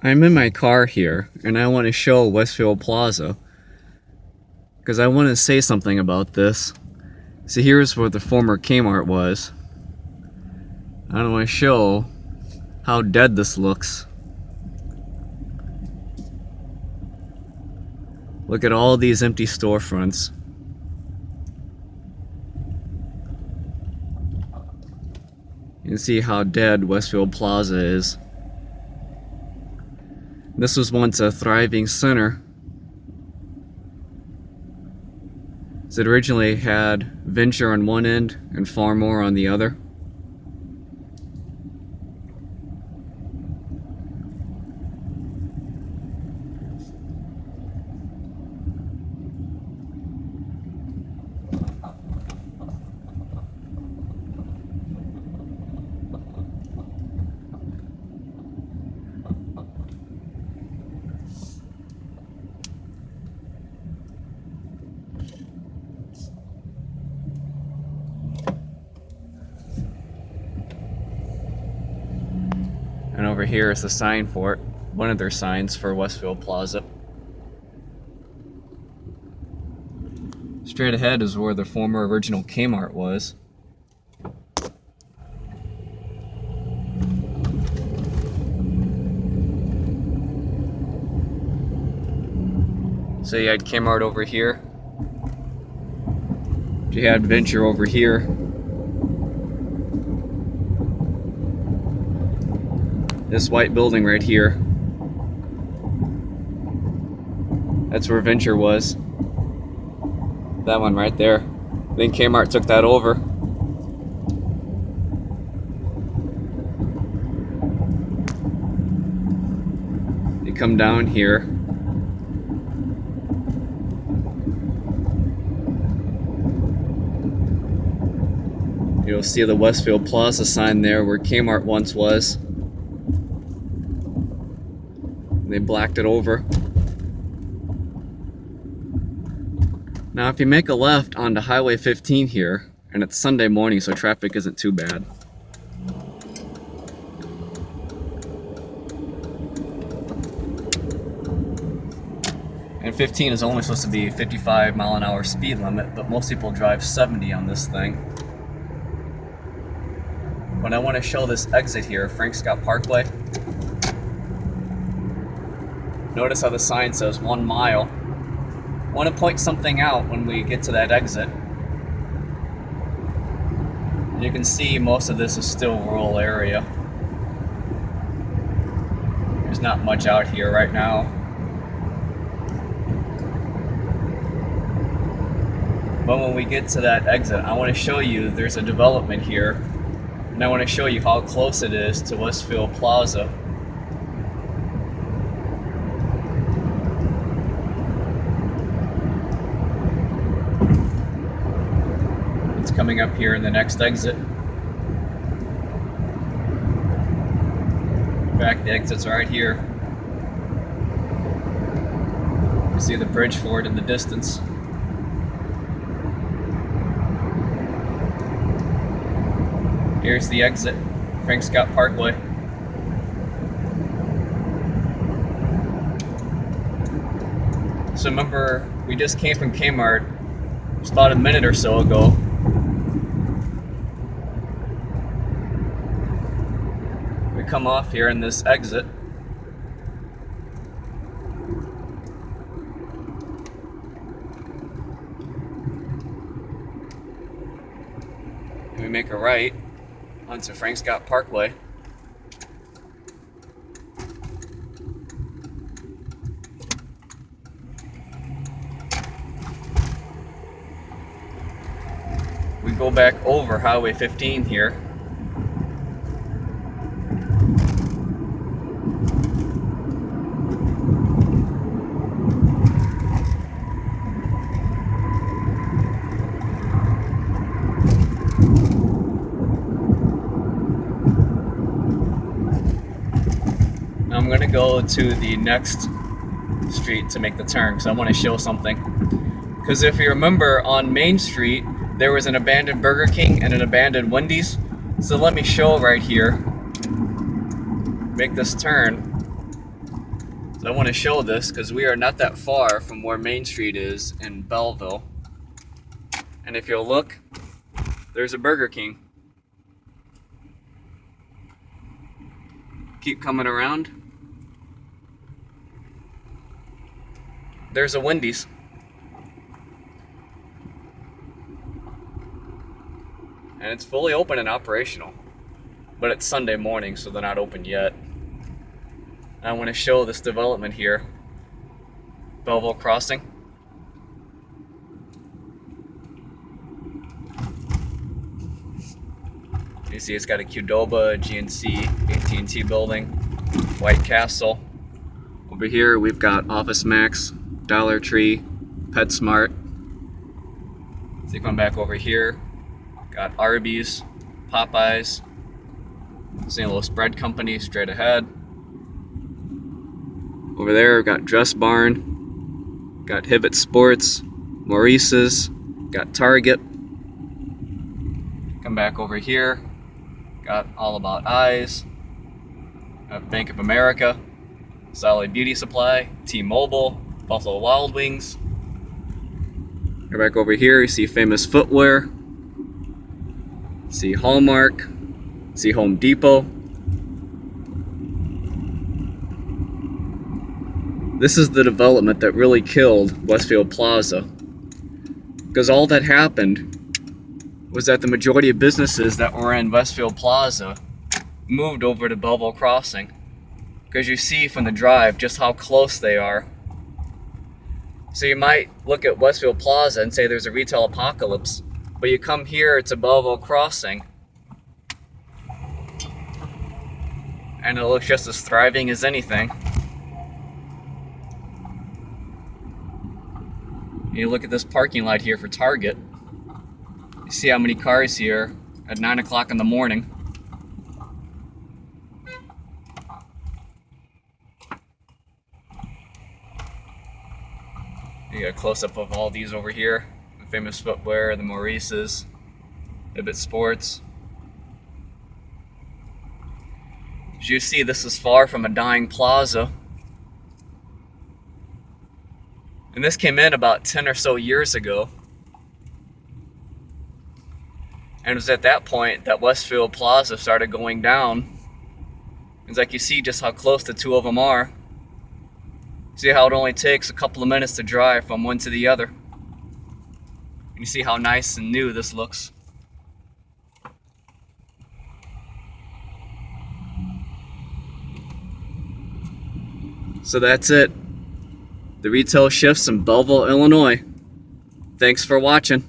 I'm in my car here, and I want to show Westfield Plaza, because I want to say something about this. So here's where the former Kmart was. I want to show how dead this looks. Look at all these empty storefronts. You can see how dead Westfield Plaza is. This was once a thriving center. It originally had Venture on one end and phar-mor on the other. And over here is the sign for it, one of their signs for Westfield Plaza. Straight ahead is where the former original Kmart was. So you had Kmart over here. You had Venture over here. This white building right here, that's where Venture was. That one right there. Then Kmart took that over. You come down here. You'll see the Westfield Plaza sign there where Kmart once was. They blacked it over. Now if you make a left onto Highway 15 here, and it's Sunday morning so traffic isn't too bad. And 15 is only supposed to be 55-mile-an-hour speed limit, but most people drive 70 on this thing. But I want to show this exit here, Frank Scott Parkway. Notice how the sign says 1 mile. I want to point something out when we get to that exit. You can see most of this is still rural area. There's not much out here right now. But when we get to that exit, I want to show you there's a development here. And I want to show you how close it is to Westfield Plaza. Coming up here in the next exit. In fact, the exit's right here. You see the bridge for it in the distance. Here's the exit, Frank Scott Parkway. So remember, we just came from Kmart just about a minute or so ago. Come off here in this exit. And we make a right onto Frank Scott Parkway. We go back over Highway 15 here. I'm going to go to the next street to make the turn because I want to show something. Because if you remember, on Main Street there was an abandoned Burger King and an abandoned Wendy's. So let me show right here. Make this turn. So I want to show this because we are not that far from where Main Street is in Belleville. And if you'll look, there's a Burger King. Keep coming around. There's a Wendy's. And it's fully open and operational. But it's Sunday morning, so they're not open yet. And I want to show this development here. Belleville Crossing. You see it's got a Qdoba, GNC, AT&T building, White Castle. Over here we've got Office Max, Dollar Tree, PetSmart. So you come back over here, got Arby's, Popeyes, St. Louis Bread Company straight ahead. Over there we've got Dress Barn, got Hibbett Sports, Maurice's, got Target. Come back over here, got All About Eyes, Bank of America, Solid Beauty Supply, T-Mobile, Buffalo Wild Wings. Go back over here, you see Famous Footwear, see Hallmark, see Home Depot. This is the development that really killed Westfield Plaza, because all that happened was that the majority of businesses that were in Westfield Plaza moved over to Belleville Crossing. Because you see from the drive just how close they are. So you might look at Westfield Plaza and say there's a retail apocalypse, but you come here to Belleville Crossing and it looks just as thriving as anything. You look at this parking lot here for Target. You see how many cars here at 9 o'clock in the morning. You got a close-up of all these over here. The Famous Footwear, the Maurice's, Hibbett Sports. As you see, this is far from a dying plaza. And this came in about 10 or so years ago. And it was at that point that Westfield Plaza started going down. It's like you see just how close the two of them are. See how it only takes a couple of minutes to drive from one to the other. And you see how nice and new this looks. So that's it. The retail shifts in Belleville, Illinois. Thanks for watching.